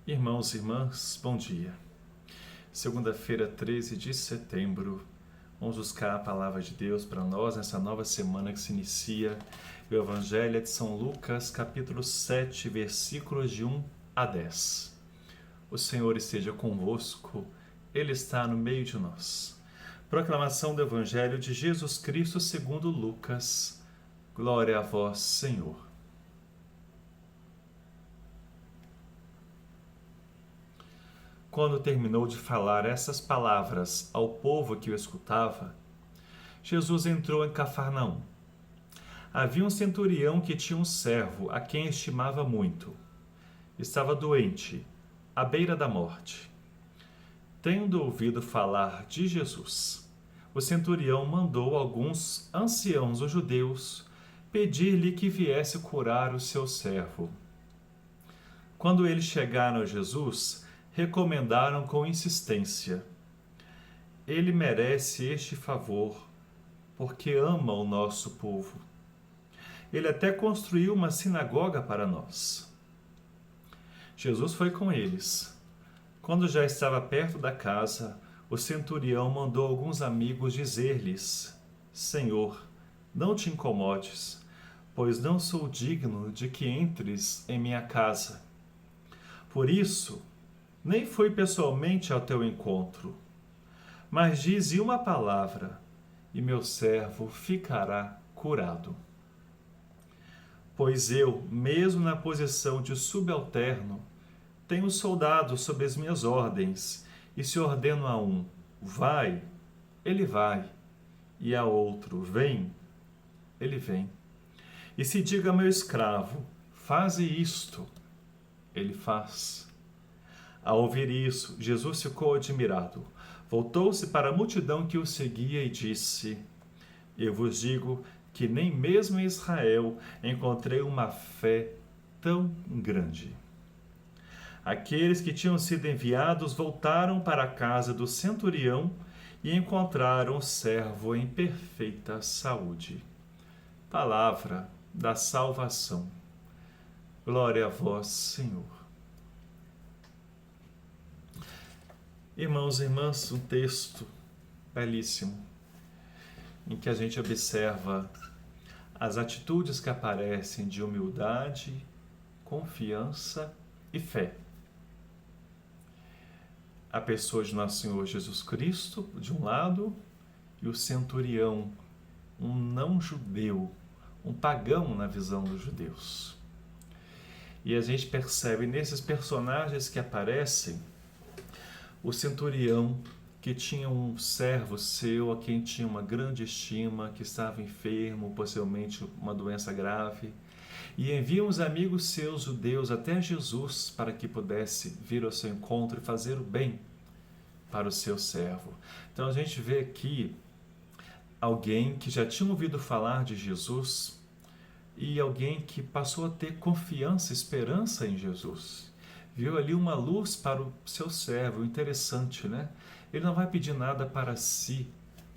Irmãos e irmãs, bom dia. Segunda-feira, 13 de setembro, vamos buscar a palavra de Deus para nós nessa nova semana que se inicia. O Evangelho é de São Lucas, capítulo 7, versículos de 1 a 10. O Senhor esteja convosco, Ele está no meio de nós. Proclamação do Evangelho de Jesus Cristo segundo Lucas. Glória a vós, Senhor. Quando terminou de falar essas palavras ao povo que o escutava, Jesus entrou em Cafarnaum. Havia um centurião que tinha um servo a quem estimava muito. Estava doente, à beira da morte. Tendo ouvido falar de Jesus, o centurião mandou alguns anciãos dos judeus pedir-lhe que viesse curar o seu servo. Quando eles chegaram a Jesus, recomendaram com insistência: ele merece este favor, porque ama o nosso povo. Ele até construiu uma sinagoga para nós. Jesus foi com eles. Quando já estava perto da casa, o centurião mandou alguns amigos dizer-lhes: Senhor, não te incomodes, pois não sou digno de que entres em minha casa. Por isso, nem fui pessoalmente ao teu encontro, mas dize uma palavra, e meu servo ficará curado. Pois eu, mesmo na posição de subalterno, tenho soldados sob as minhas ordens, e se ordeno a um, vai, ele vai, e a outro, vem, ele vem. E se diga a meu escravo, faze isto, ele faz. Ao ouvir isso, Jesus ficou admirado. Voltou-se para a multidão que o seguia e disse: Eu vos digo que nem mesmo em Israel encontrei uma fé tão grande. Aqueles que tinham sido enviados voltaram para a casa do centurião e encontraram o servo em perfeita saúde. Palavra da salvação. Glória a vós, Senhor. Irmãos e irmãs, um texto belíssimo, em que a gente observa as atitudes que aparecem de humildade, confiança e fé. A pessoa de Nosso Senhor Jesus Cristo, de um lado, e o centurião, um não-judeu, um pagão na visão dos judeus. E a gente percebe nesses personagens que aparecem o centurião, que tinha um servo seu a quem tinha uma grande estima, que estava enfermo, possivelmente uma doença grave, e envia uns amigos seus judeus até Jesus para que pudesse vir ao seu encontro e fazer o bem para o seu servo. Então a gente vê aqui alguém que já tinha ouvido falar de Jesus e alguém que passou a ter confiança, esperança em Jesus. Viu ali uma luz para o seu servo, interessante, né? Ele não vai pedir nada para si,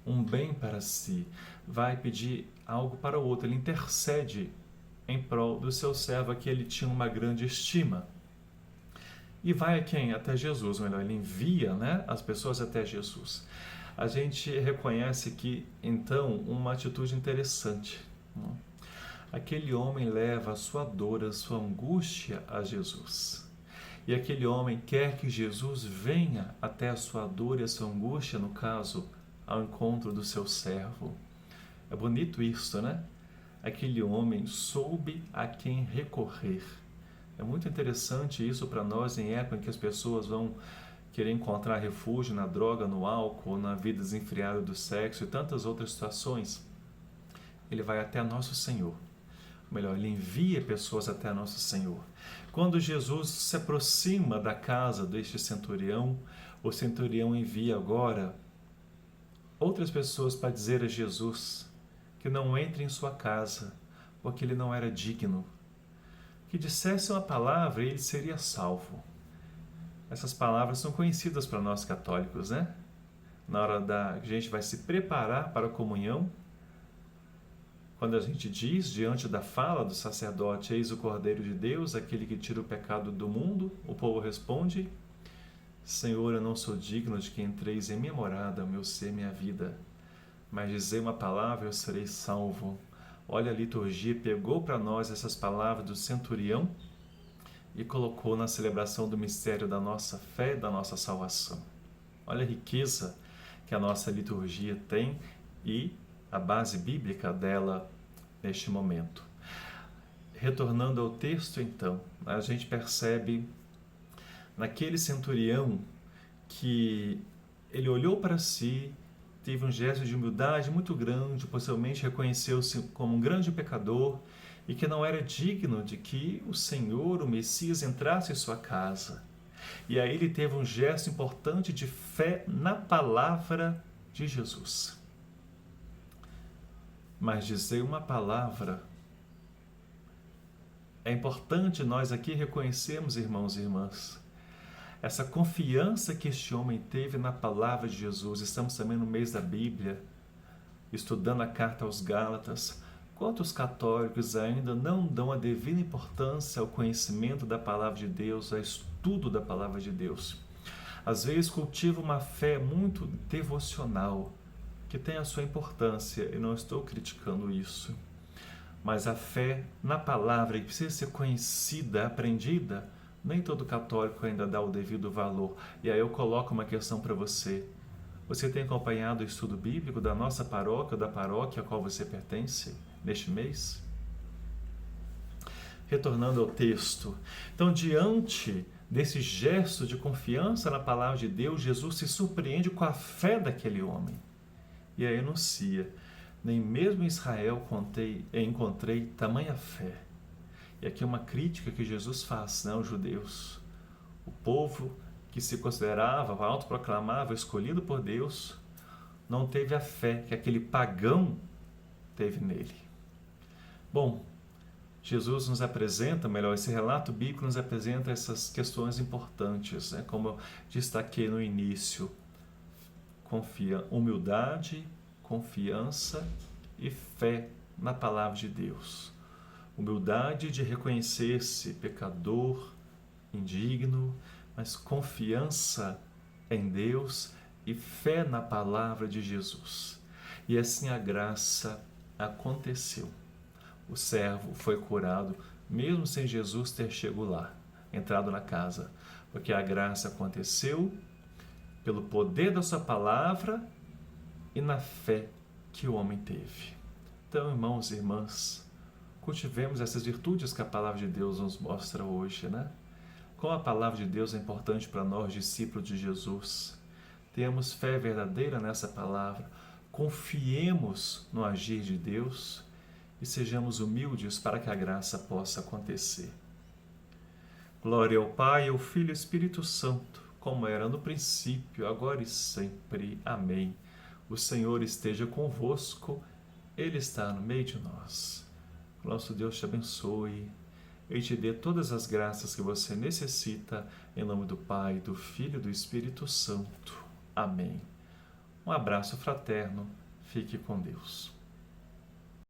um bem para si, vai pedir algo para o outro, ele intercede em prol do seu servo, a que ele tinha uma grande estima. E vai a quem? Até Jesus, ou melhor, ele envia, né, as pessoas até Jesus. A gente reconhece aqui, então, uma atitude interessante. Aquele homem leva a sua dor, a sua angústia a Jesus. E aquele homem quer que Jesus venha até a sua dor e a sua angústia, no caso, ao encontro do seu servo. É bonito isso, né? Aquele homem soube a quem recorrer. É muito interessante isso para nós em época em que as pessoas vão querer encontrar refúgio na droga, no álcool, na vida desenfreada do sexo e tantas outras situações. Ele vai até nosso Senhor. Melhor, ele envia pessoas até nosso Senhor. Quando Jesus se aproxima da casa deste centurião, o centurião envia agora outras pessoas para dizer a Jesus que não entre em sua casa, porque ele não era digno. Que dissesse uma palavra e ele seria salvo. Essas palavras são conhecidas para nós católicos, né? Na hora da a gente vai se preparar para a comunhão, Quando a gente diz, diante da fala do sacerdote, eis o Cordeiro de Deus, aquele que tira o pecado do mundo, o povo responde, Senhor, eu não sou digno de que entreis em minha morada, o meu ser, minha vida, mas dizei uma palavra, eu serei salvo. Olha, a liturgia pegou para nós essas palavras do centurião e colocou na celebração do mistério da nossa fé e da nossa salvação. Olha a riqueza que a nossa liturgia tem e a base bíblica dela neste momento. Retornando ao texto, então, a gente percebe naquele centurião que ele olhou para si, teve um gesto de humildade muito grande, possivelmente reconheceu-se como um grande pecador e que não era digno de que o Senhor, o Messias, entrasse em sua casa. E aí ele teve um gesto importante de fé na palavra de Jesus. Mas dizer uma palavra, é importante nós aqui reconhecermos, irmãos e irmãs, essa confiança que este homem teve na palavra de Jesus. Estamos também no mês da Bíblia, estudando a carta aos Gálatas. Quantos católicos ainda não dão a devida importância ao conhecimento da palavra de Deus, ao estudo da palavra de Deus? Às vezes cultivam uma fé muito devocional, que tem a sua importância, e não estou criticando isso. Mas a fé na palavra, que precisa ser conhecida, aprendida, nem todo católico ainda dá o devido valor. E aí eu coloco uma questão para você. Você tem acompanhado o estudo bíblico da nossa paróquia, da paróquia a qual você pertence neste mês? Retornando ao texto. Então, diante desse gesto de confiança na palavra de Deus, Jesus se surpreende com a fé daquele homem. E aí anuncia, nem mesmo em Israel encontrei tamanha fé. E aqui é uma crítica que Jesus faz, aos judeus. O povo que se considerava, autoproclamava, escolhido por Deus, não teve a fé que aquele pagão teve nele. Bom, Jesus nos apresenta, melhor, esse relato bíblico nos apresenta essas questões importantes, como eu destaquei no início. Humildade, confiança e fé na palavra de Deus. Humildade de reconhecer-se pecador, indigno, mas confiança em Deus e fé na palavra de Jesus. E assim a graça aconteceu. O servo foi curado, mesmo sem Jesus ter chegado lá, entrado na casa, porque a graça aconteceu pelo poder da sua palavra e na fé que o homem teve. Então, irmãos e irmãs, cultivemos essas virtudes que a palavra de Deus nos mostra hoje, Como a palavra de Deus é importante para nós, discípulos de Jesus. Temos fé verdadeira nessa palavra, confiemos no agir de Deus e sejamos humildes para que a graça possa acontecer. Glória ao Pai, ao Filho e ao Espírito Santo, como era no princípio, agora e sempre. Amém. O Senhor esteja convosco, Ele está no meio de nós. Nosso Deus te abençoe e te dê todas as graças que você necessita, em nome do Pai, do Filho e do Espírito Santo. Amém. Um abraço fraterno, fique com Deus.